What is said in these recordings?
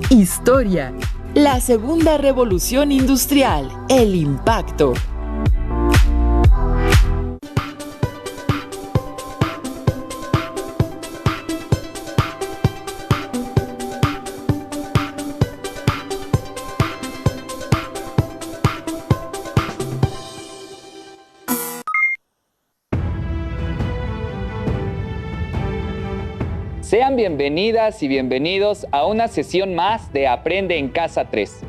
Historia. La segunda revolución industrial, el impacto. Sean bienvenidas y bienvenidos a una sesión más de Aprende en Casa 3.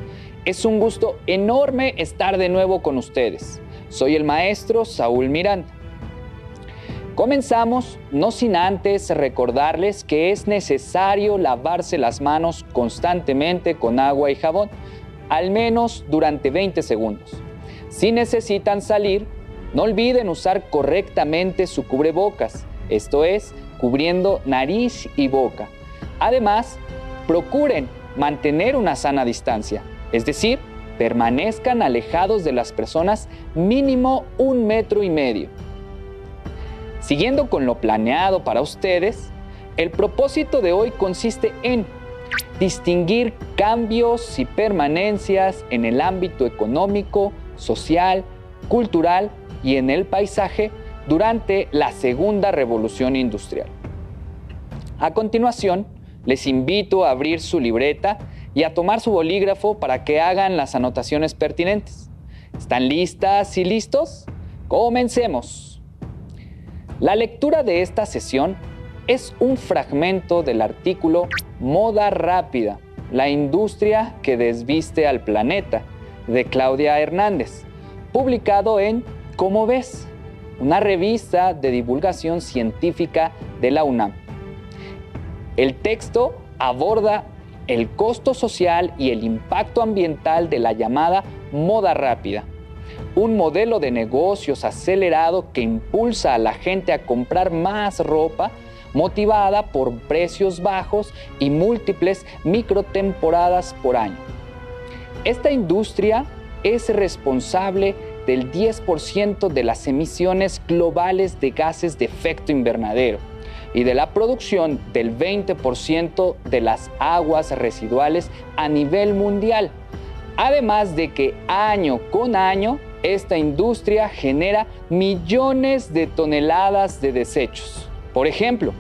Es un gusto enorme estar de nuevo con ustedes. Soy el maestro Saúl Miranda. Comenzamos no sin antes recordarles que es necesario lavarse las manos constantemente con agua y jabón, al menos durante 20 segundos. Si necesitan salir, no olviden usar correctamente su cubrebocas, esto es, cubriendo nariz y boca. Además, procuren mantener una sana distancia, es decir, permanezcan alejados de las personas mínimo 1,5 metros. Siguiendo con lo planeado para ustedes, el propósito de hoy consiste en distinguir cambios y permanencias en el ámbito económico, social, cultural y en el paisaje durante la segunda revolución industrial. A continuación, les invito a abrir su libreta y a tomar su bolígrafo para que hagan las anotaciones pertinentes. ¿Están listas y listos? ¡Comencemos! La lectura de esta sesión es un fragmento del artículo Moda Rápida, la industria que desviste al planeta, de Claudia Hernández, publicado en Cómo ves, una revista de divulgación científica de la UNAM. El texto aborda el costo social y el impacto ambiental de la llamada moda rápida, un modelo de negocios acelerado que impulsa a la gente a comprar más ropa, motivada por precios bajos y múltiples microtemporadas por año. Esta industria es responsable del 10% de las emisiones globales de gases de efecto invernadero y de la producción del 20% de las aguas residuales a nivel mundial. Además de que año con año, esta industria genera millones de toneladas de desechos. Por ejemplo,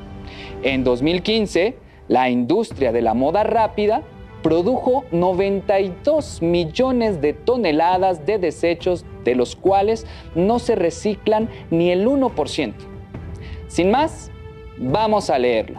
en 2015, la industria de la moda rápida produjo 92 millones de toneladas de desechos, de los cuales no se reciclan ni el 1%. Sin más, vamos a leerlo.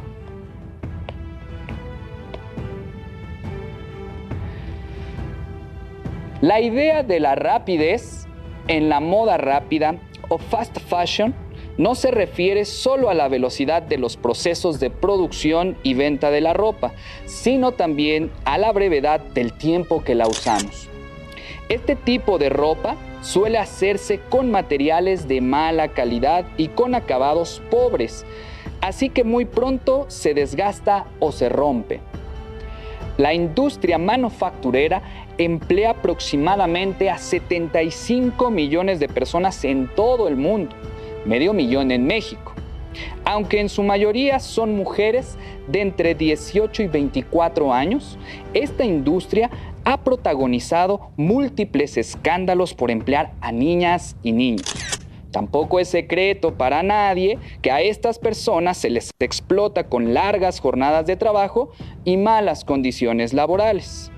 La idea de la rapidez en la moda rápida o fast fashion no se refiere solo a la velocidad de los procesos de producción y venta de la ropa, sino también a la brevedad del tiempo que la usamos. Este tipo de ropa suele hacerse con materiales de mala calidad y con acabados pobres, así que muy pronto se desgasta o se rompe. La industria manufacturera emplea aproximadamente a 75 millones de personas en todo el mundo, 500,000 en México, aunque en su mayoría son mujeres de entre 18 y 24 años. Esta industria ha protagonizado múltiples escándalos por emplear a niñas y niños. Tampoco es secreto para nadie que a estas personas se les explota con largas jornadas de trabajo y malas condiciones laborales.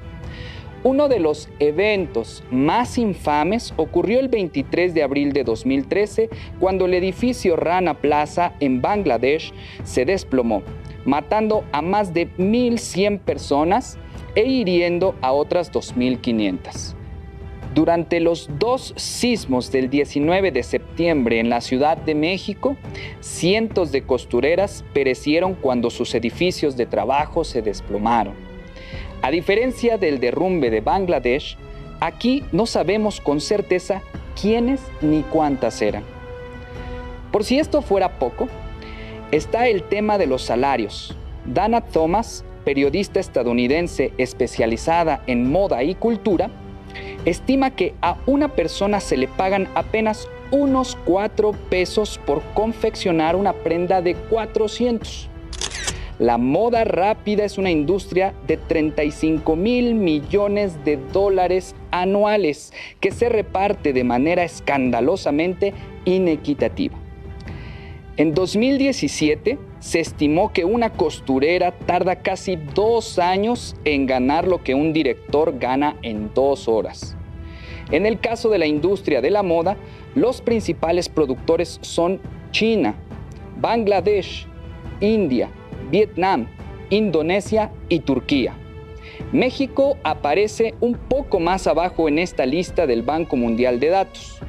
Uno de los eventos más infames ocurrió el 23 de abril de 2013, cuando el edificio Rana Plaza en Bangladesh se desplomó, matando a más de 1,100 personas e hiriendo a otras 2,500. Durante los 2 sismos del 19 de septiembre en la Ciudad de México, cientos de costureras perecieron cuando sus edificios de trabajo se desplomaron. A diferencia del derrumbe de Bangladesh, aquí no sabemos con certeza quiénes ni cuántas eran. Por si esto fuera poco, está el tema de los salarios. Dana Thomas, periodista estadounidense especializada en moda y cultura, estima que a una persona se le pagan apenas unos 4 pesos por confeccionar una prenda de 400. La moda rápida es una industria de 35,000 millones de dólares anuales que se reparte de manera escandalosamente inequitativa. En 2017 se estimó que una costurera tarda casi 2 años en ganar lo que un director gana en 2 horas. En el caso de la industria de la moda, los principales productores son China, Bangladesh, India, Vietnam, Indonesia y Turquía. México aparece un poco más abajo en esta lista del Banco Mundial de Datos.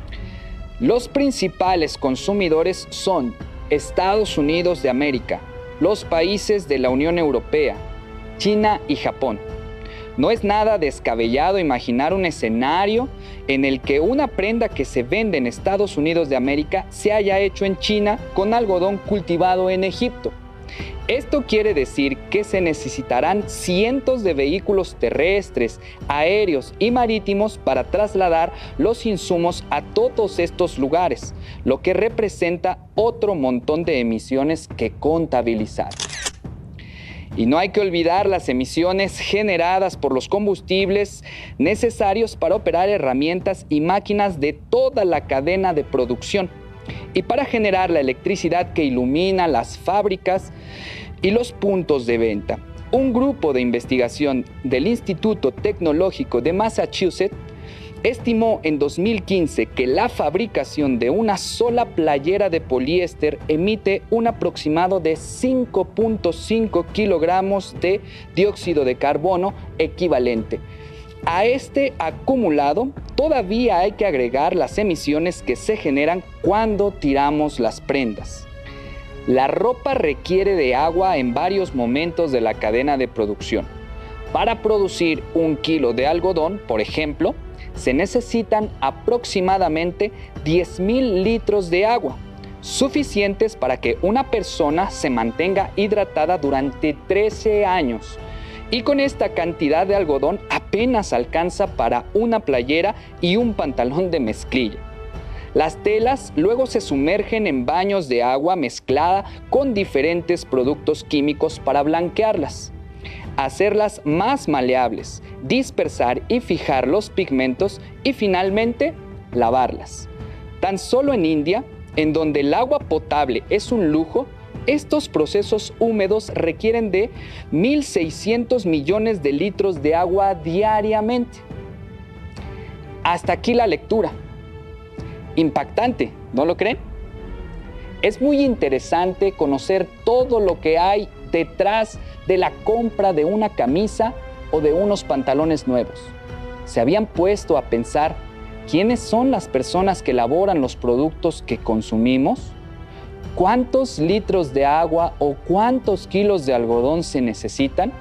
Los principales consumidores son Estados Unidos de América, los países de la Unión Europea, China y Japón. No es nada descabellado imaginar un escenario en el que una prenda que se vende en Estados Unidos de América se haya hecho en China con algodón cultivado en Egipto. Esto quiere decir que se necesitarán cientos de vehículos terrestres, aéreos y marítimos para trasladar los insumos a todos estos lugares, lo que representa otro montón de emisiones que contabilizar. Y no hay que olvidar las emisiones generadas por los combustibles necesarios para operar herramientas y máquinas de toda la cadena de producción y para generar la electricidad que ilumina las fábricas y los puntos de venta. Un grupo de investigación del Instituto Tecnológico de Massachusetts estimó en 2015 que la fabricación de una sola playera de poliéster emite un aproximado de 5.5 kilogramos de dióxido de carbono equivalente. A este acumulado todavía hay que agregar las emisiones que se generan cuando tiramos las prendas. La ropa requiere de agua en varios momentos de la cadena de producción. Para producir 1 kilo de algodón, por ejemplo, se necesitan aproximadamente 10,000 litros de agua, suficientes para que una persona se mantenga hidratada durante 13 años. Y con esta cantidad de algodón apenas alcanza para una playera y un pantalón de mezclilla. Las telas luego se sumergen en baños de agua mezclada con diferentes productos químicos para blanquearlas, hacerlas más maleables, dispersar y fijar los pigmentos y finalmente lavarlas. Tan solo en India, en donde el agua potable es un lujo, estos procesos húmedos requieren de 1.600 millones de litros de agua diariamente. Hasta aquí la lectura. Impactante, ¿no lo creen? Es muy interesante conocer todo lo que hay detrás de la compra de una camisa o de unos pantalones nuevos. ¿Se habían puesto a pensar quiénes son las personas que elaboran los productos que consumimos? ¿Cuántos litros de agua o cuántos kilos de algodón se necesitan?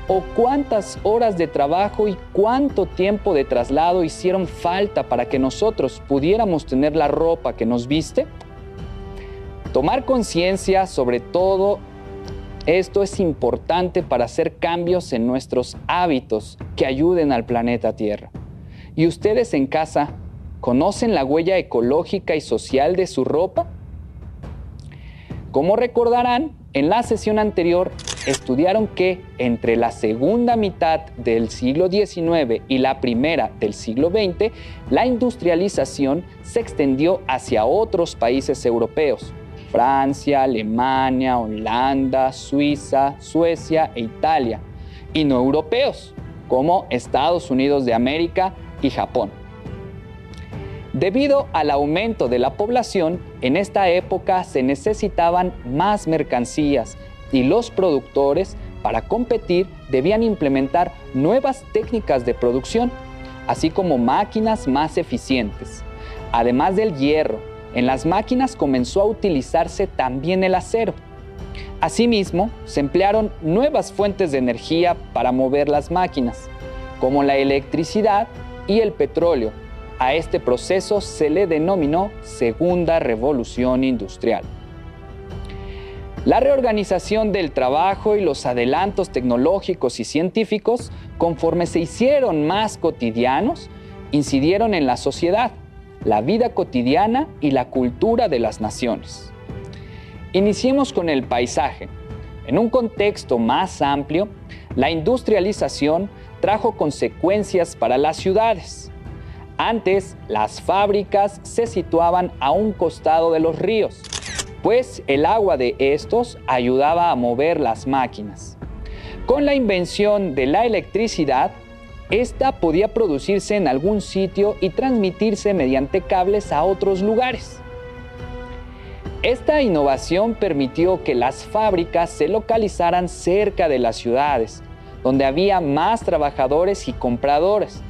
¿O cuántas horas de trabajo y cuánto tiempo de traslado hicieron falta para que nosotros pudiéramos tener la ropa que nos viste? Tomar conciencia sobre todo esto es importante para hacer cambios en nuestros hábitos que ayuden al planeta Tierra. ¿Y ustedes en casa conocen la huella ecológica y social de su ropa? Como recordarán, en la sesión anterior estudiaron que entre la segunda mitad del siglo XIX y la primera del siglo XX, la industrialización se extendió hacia otros países europeos: Francia, Alemania, Holanda, Suiza, Suecia e Italia, y no europeos, como Estados Unidos de América y Japón. Debido al aumento de la población, en esta época se necesitaban más mercancías y los productores, para competir, debían implementar nuevas técnicas de producción, así como máquinas más eficientes. Además del hierro, en las máquinas comenzó a utilizarse también el acero. Asimismo, se emplearon nuevas fuentes de energía para mover las máquinas, como la electricidad y el petróleo. A este proceso se le denominó Segunda Revolución Industrial. La reorganización del trabajo y los adelantos tecnológicos y científicos, conforme se hicieron más cotidianos, incidieron en la sociedad, la vida cotidiana y la cultura de las naciones. Iniciemos con el paisaje. En un contexto más amplio, la industrialización trajo consecuencias para las ciudades. Antes, las fábricas se situaban a un costado de los ríos, pues el agua de estos ayudaba a mover las máquinas. Con la invención de la electricidad, esta podía producirse en algún sitio y transmitirse mediante cables a otros lugares. Esta innovación permitió que las fábricas se localizaran cerca de las ciudades, donde había más trabajadores y compradores.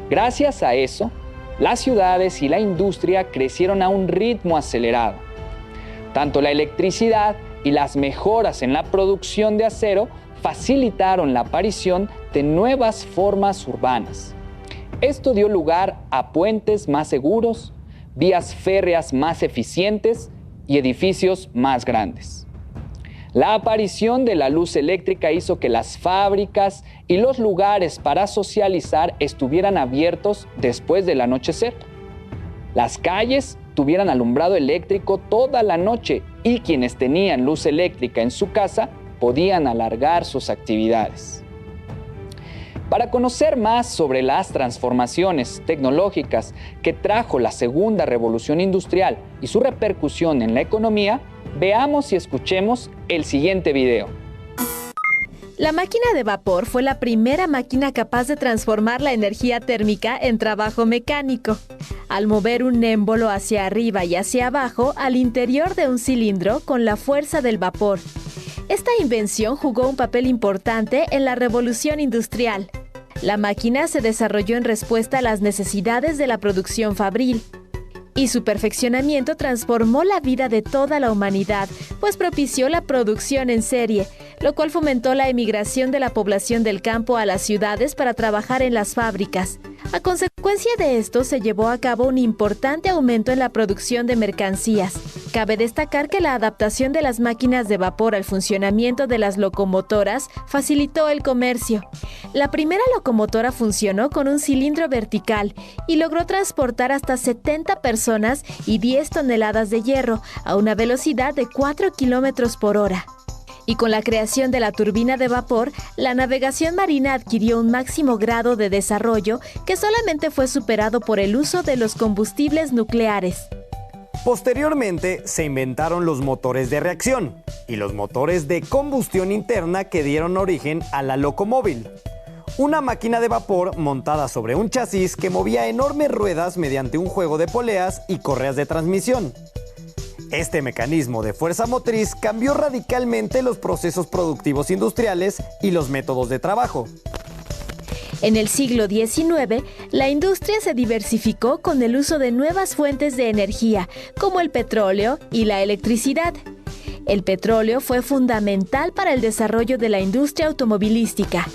Gracias a eso, las ciudades y la industria crecieron a un ritmo acelerado. Tanto la electricidad y las mejoras en la producción de acero facilitaron la aparición de nuevas formas urbanas. Esto dio lugar a puentes más seguros, vías férreas más eficientes y edificios más grandes. La aparición de la luz eléctrica hizo que las fábricas y los lugares para socializar estuvieran abiertos después del anochecer. Las calles tuvieran alumbrado eléctrico toda la noche y quienes tenían luz eléctrica en su casa podían alargar sus actividades. Para conocer más sobre las transformaciones tecnológicas que trajo la segunda revolución industrial y su repercusión en la economía, veamos y escuchemos el siguiente video. La máquina de vapor fue la primera máquina capaz de transformar la energía térmica en trabajo mecánico. Al mover un émbolo hacia arriba y hacia abajo al interior de un cilindro con la fuerza del vapor. Esta invención jugó un papel importante en la revolución industrial. La máquina se desarrolló en respuesta a las necesidades de la producción fabril, y su perfeccionamiento transformó la vida de toda la humanidad, pues propició la producción en serie, lo cual fomentó la emigración de la población del campo a las ciudades para trabajar en las fábricas. A consecuencia de esto, se llevó a cabo un importante aumento en la producción de mercancías. Cabe destacar que la adaptación de las máquinas de vapor al funcionamiento de las locomotoras facilitó el comercio. La primera locomotora funcionó con un cilindro vertical y logró transportar hasta 70 personas y 10 toneladas de hierro a una velocidad de 4 kilómetros por hora. Y con la creación de la turbina de vapor, la navegación marina adquirió un máximo grado de desarrollo que solamente fue superado por el uso de los combustibles nucleares. Posteriormente se inventaron los motores de reacción y los motores de combustión interna que dieron origen a la locomóvil. Una máquina de vapor montada sobre un chasis que movía enormes ruedas mediante un juego de poleas y correas de transmisión. Este mecanismo de fuerza motriz cambió radicalmente los procesos productivos industriales y los métodos de trabajo. En el siglo XIX, la industria se diversificó con el uso de nuevas fuentes de energía, como el petróleo y la electricidad. El petróleo fue fundamental para el desarrollo de la industria automovilística.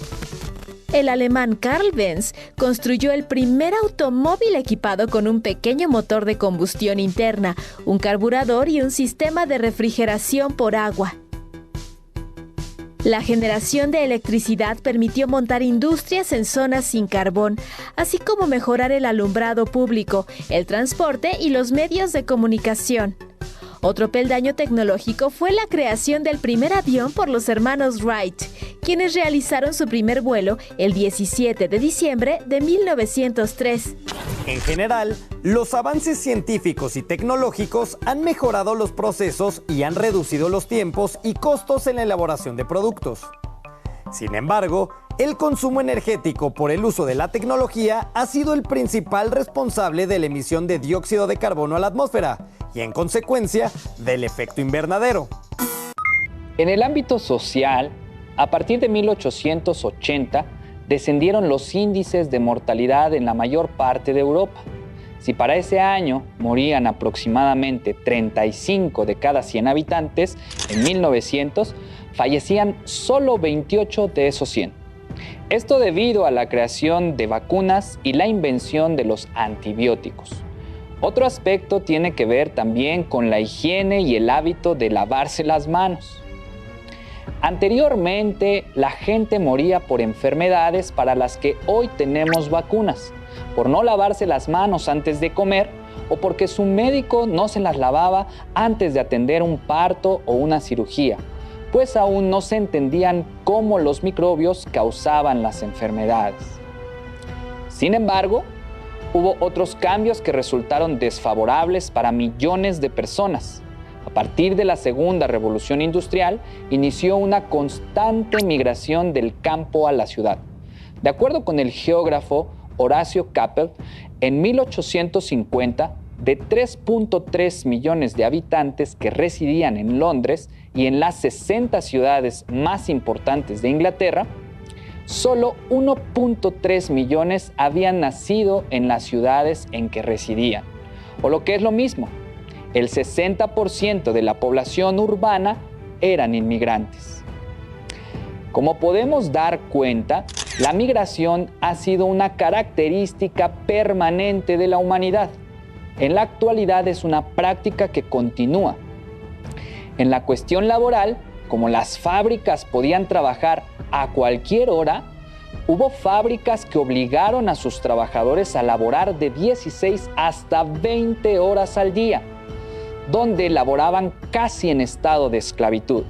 El alemán Karl Benz construyó el primer automóvil equipado con un pequeño motor de combustión interna, un carburador y un sistema de refrigeración por agua. La generación de electricidad permitió montar industrias en zonas sin carbón, así como mejorar el alumbrado público, el transporte y los medios de comunicación. Otro peldaño tecnológico fue la creación del primer avión por los hermanos Wright, quienes realizaron su primer vuelo el 17 de diciembre de 1903. En general, los avances científicos y tecnológicos han mejorado los procesos y han reducido los tiempos y costos en la elaboración de productos. Sin embargo, el consumo energético por el uso de la tecnología ha sido el principal responsable de la emisión de dióxido de carbono a la atmósfera y, en consecuencia, del efecto invernadero. En el ámbito social, a partir de 1880, descendieron los índices de mortalidad en la mayor parte de Europa. Si para ese año morían aproximadamente 35 de cada 100 habitantes, en 1900 fallecían solo 28 de esos 100. Esto debido a la creación de vacunas y la invención de los antibióticos. Otro aspecto tiene que ver también con la higiene y el hábito de lavarse las manos. Anteriormente, la gente moría por enfermedades para las que hoy tenemos vacunas, por no lavarse las manos antes de comer o porque su médico no se las lavaba antes de atender un parto o una cirugía, pues aún no se entendían cómo los microbios causaban las enfermedades. Sin embargo, hubo otros cambios que resultaron desfavorables para millones de personas. A partir de la Segunda Revolución Industrial, inició una constante migración del campo a la ciudad. De acuerdo con el geógrafo Horacio Capel, en 1850, de 3.3 millones de habitantes que residían en Londres y en las 60 ciudades más importantes de Inglaterra, solo 1.3 millones habían nacido en las ciudades en que residían. O lo que es lo mismo, el 60% de la población urbana eran inmigrantes. Como podemos dar cuenta, la migración ha sido una característica permanente de la humanidad. En la actualidad es una práctica que continúa. En la cuestión laboral, como las fábricas podían trabajar a cualquier hora, hubo fábricas que obligaron a sus trabajadores a laborar de 16 hasta 20 horas al día, donde laboraban casi en estado de esclavitud.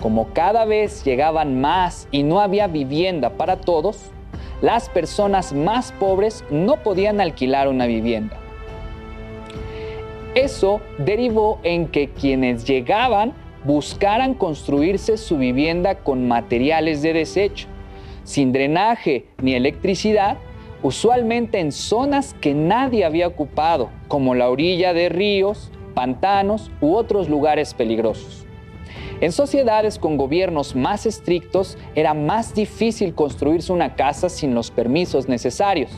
Como cada vez llegaban más y no había vivienda para todos, las personas más pobres no podían alquilar una vivienda. Eso derivó en que quienes llegaban buscaran construirse su vivienda con materiales de desecho, sin drenaje ni electricidad, usualmente en zonas que nadie había ocupado, como la orilla de ríos, pantanos u otros lugares peligrosos. En sociedades con gobiernos más estrictos era más difícil construirse una casa sin los permisos necesarios,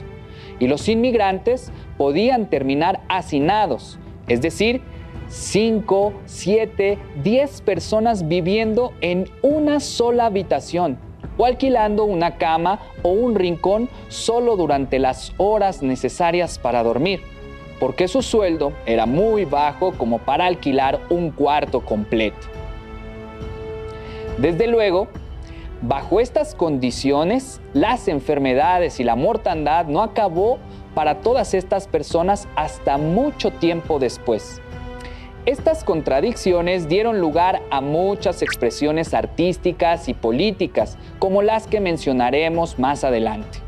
y los inmigrantes podían terminar hacinados, es decir, 5, 7, 10 personas viviendo en una sola habitación o alquilando una cama o un rincón solo durante las horas necesarias para dormir, porque su sueldo era muy bajo como para alquilar un cuarto completo. Desde luego, bajo estas condiciones, las enfermedades y la mortandad no acabó para todas estas personas hasta mucho tiempo después. Estas contradicciones dieron lugar a muchas expresiones artísticas y políticas, como las que mencionaremos más adelante.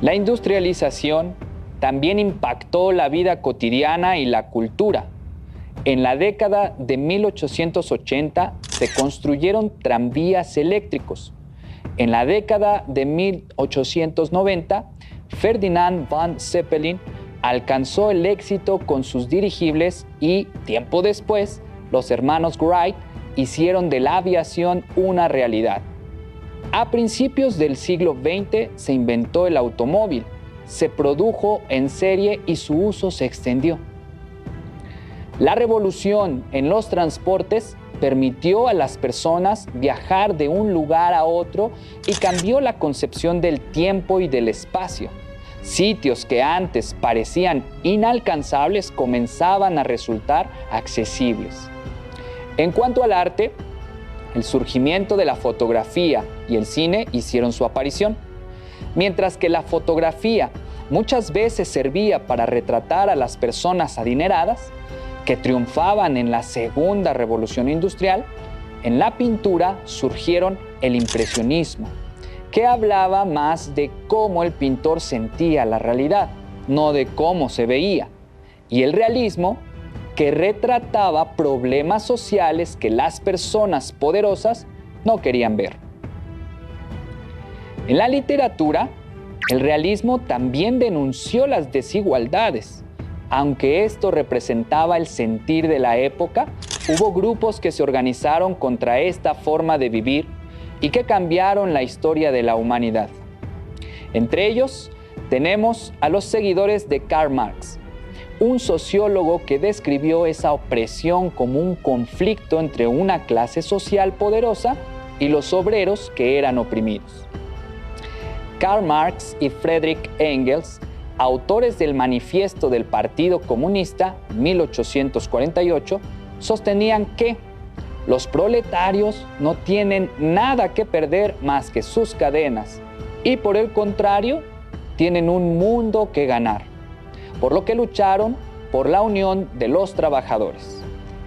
La industrialización también impactó la vida cotidiana y la cultura. En la década de 1880 se construyeron tranvías eléctricos. En la década de 1890, Ferdinand von Zeppelin alcanzó el éxito con sus dirigibles y, tiempo después, los hermanos Wright hicieron de la aviación una realidad. A principios del siglo XX se inventó el automóvil, se produjo en serie y su uso se extendió. La revolución en los transportes permitió a las personas viajar de un lugar a otro y cambió la concepción del tiempo y del espacio. Sitios que antes parecían inalcanzables comenzaban a resultar accesibles. En cuanto al arte, el surgimiento de la fotografía y el cine hicieron su aparición. Mientras que la fotografía muchas veces servía para retratar a las personas adineradas, que triunfaban en la Segunda Revolución Industrial, en la pintura surgieron el impresionismo, que hablaba más de cómo el pintor sentía la realidad, no de cómo se veía, y el realismo, que retrataba problemas sociales que las personas poderosas no querían ver. En la literatura, el realismo también denunció las desigualdades. Aunque esto representaba el sentir de la época, hubo grupos que se organizaron contra esta forma de vivir y que cambiaron la historia de la humanidad. Entre ellos, tenemos a los seguidores de Karl Marx, un sociólogo que describió esa opresión como un conflicto entre una clase social poderosa y los obreros que eran oprimidos. Karl Marx y Friedrich Engels, autores del Manifiesto del Partido Comunista, 1848, sostenían que los proletarios no tienen nada que perder más que sus cadenas y, por el contrario, tienen un mundo que ganar, por lo que lucharon por la unión de los trabajadores.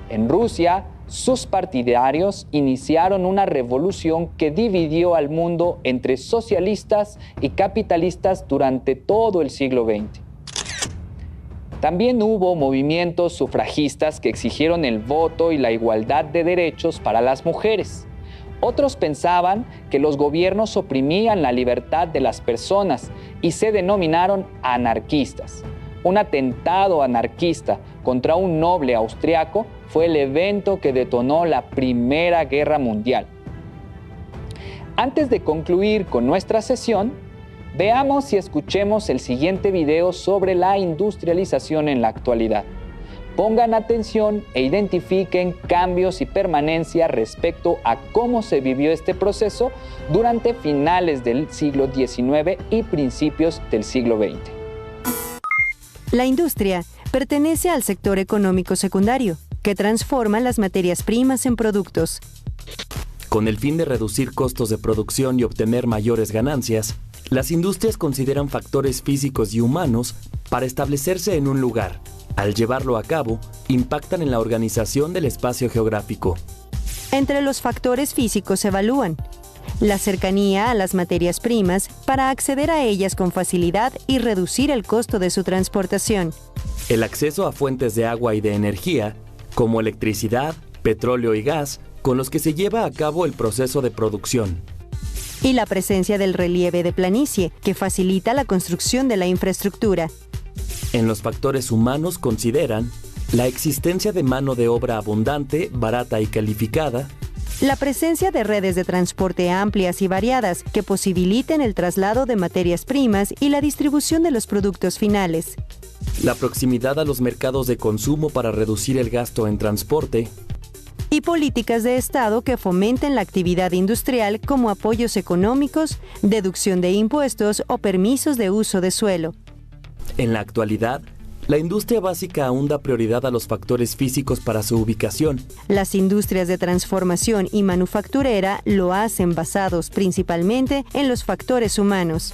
En Rusia, sus partidarios iniciaron una revolución que dividió al mundo entre socialistas y capitalistas durante todo el siglo XX. También hubo movimientos sufragistas que exigieron el voto y la igualdad de derechos para las mujeres. Otros pensaban que los gobiernos oprimían la libertad de las personas y se denominaron anarquistas. Un atentado anarquista contra un noble austriaco fue el evento que detonó la Primera Guerra Mundial. Antes de concluir con nuestra sesión, veamos y escuchemos el siguiente video sobre la industrialización en la actualidad. Pongan atención e identifiquen cambios y permanencia respecto a cómo se vivió este proceso durante finales del siglo XIX y principios del siglo XX. La industria pertenece al sector económico secundario, que transforma las materias primas en productos. Con el fin de reducir costos de producción y obtener mayores ganancias, las industrias consideran factores físicos y humanos para establecerse en un lugar. Al llevarlo a cabo, impactan en la organización del espacio geográfico. Entre los factores físicos se evalúan la cercanía a las materias primas para acceder a ellas con facilidad y reducir el costo de su transportación. El acceso a fuentes de agua y de energía, como electricidad, petróleo y gas, con los que se lleva a cabo el proceso de producción. Y la presencia del relieve de planicie, que facilita la construcción de la infraestructura. En los factores humanos consideran la existencia de mano de obra abundante, barata y calificada, la presencia de redes de transporte amplias y variadas que posibiliten el traslado de materias primas y la distribución de los productos finales, la proximidad a los mercados de consumo para reducir el gasto en transporte, y políticas de Estado que fomenten la actividad industrial como apoyos económicos, deducción de impuestos o permisos de uso de suelo. En la actualidad, la industria básica aún da prioridad a los factores físicos para su ubicación. Las industrias de transformación y manufacturera lo hacen basados principalmente en los factores humanos.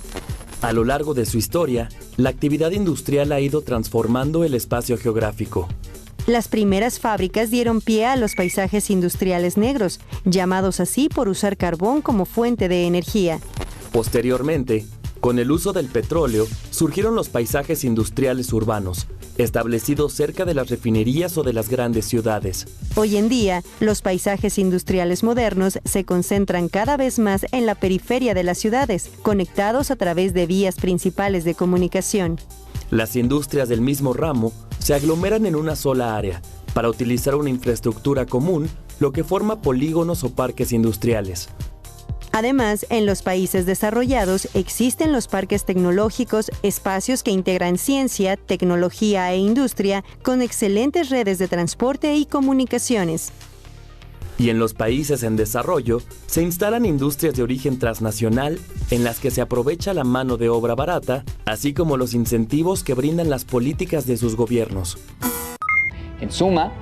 A lo largo de su historia, la actividad industrial ha ido transformando el espacio geográfico. Las primeras fábricas dieron pie a los paisajes industriales negros, llamados así por usar carbón como fuente de energía. Posteriormente, con el uso del petróleo, surgieron los paisajes industriales urbanos, establecidos cerca de las refinerías o de las grandes ciudades. Hoy en día, los paisajes industriales modernos se concentran cada vez más en la periferia de las ciudades, conectados a través de vías principales de comunicación. Las industrias del mismo ramo se aglomeran en una sola área para utilizar una infraestructura común, lo que forma polígonos o parques industriales. Además, en los países desarrollados existen los parques tecnológicos, espacios que integran ciencia, tecnología e industria con excelentes redes de transporte y comunicaciones. Y en los países en desarrollo se instalan industrias de origen transnacional en las que se aprovecha la mano de obra barata, así como los incentivos que brindan las políticas de sus gobiernos. En suma,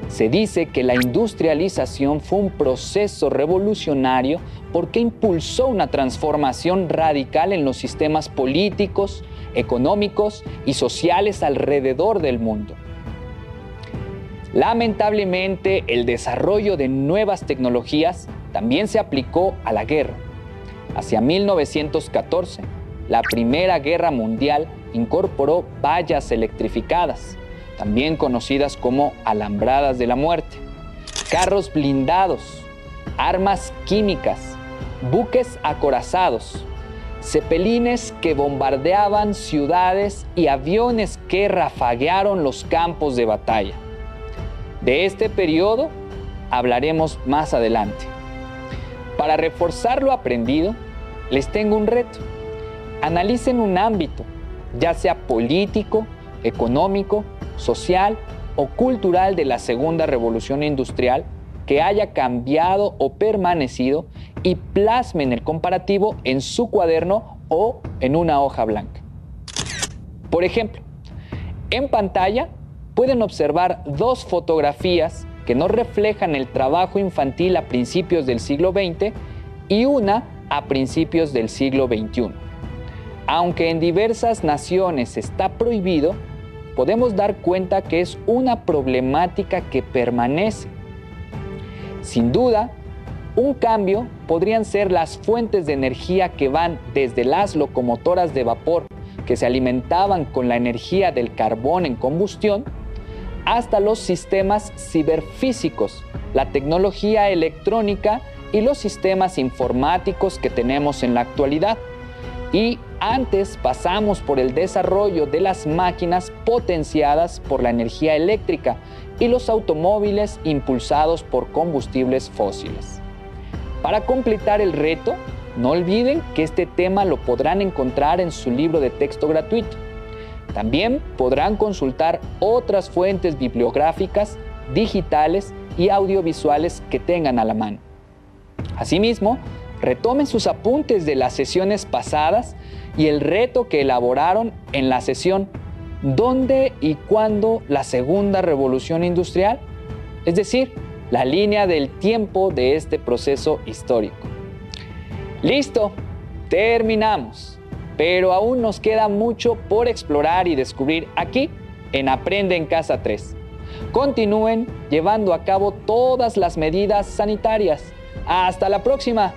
se dice que la industrialización fue un proceso revolucionario porque impulsó una transformación radical en los sistemas políticos, económicos y sociales alrededor del mundo. Lamentablemente, el desarrollo de nuevas tecnologías también se aplicó a la guerra. Hacia 1914, la Primera Guerra Mundial incorporó vallas electrificadas, también conocidas como alambradas de la muerte, carros blindados, armas químicas, buques acorazados, cepelines que bombardeaban ciudades y aviones que rafaguearon los campos de batalla. De este periodo hablaremos más adelante. Para reforzar lo aprendido, les tengo un reto. Analicen un ámbito, ya sea político, económico, social o cultural de la Segunda Revolución Industrial que haya cambiado o permanecido y plasmen el comparativo en su cuaderno o en una hoja blanca. Por ejemplo, en pantalla pueden observar dos fotografías que nos reflejan el trabajo infantil a principios del siglo XX y una a principios del siglo XXI. Aunque en diversas naciones está prohibido, podemos dar cuenta que es una problemática que permanece. Sin duda, un cambio podrían ser las fuentes de energía que van desde las locomotoras de vapor que se alimentaban con la energía del carbón en combustión, hasta los sistemas ciberfísicos, la tecnología electrónica y los sistemas informáticos que tenemos en la actualidad. Y antes pasamos por el desarrollo de las máquinas potenciadas por la energía eléctrica y los automóviles impulsados por combustibles fósiles. Para completar el reto, no olviden que este tema lo podrán encontrar en su libro de texto gratuito. También podrán consultar otras fuentes bibliográficas, digitales y audiovisuales que tengan a la mano. Asimismo, retomen sus apuntes de las sesiones pasadas y el reto que elaboraron en la sesión ¿Dónde y cuándo la segunda revolución industrial? Es decir, la línea del tiempo de este proceso histórico. ¡Listo! Terminamos. Pero aún nos queda mucho por explorar y descubrir aquí en Aprende en Casa 3. Continúen llevando a cabo todas las medidas sanitarias. ¡Hasta la próxima!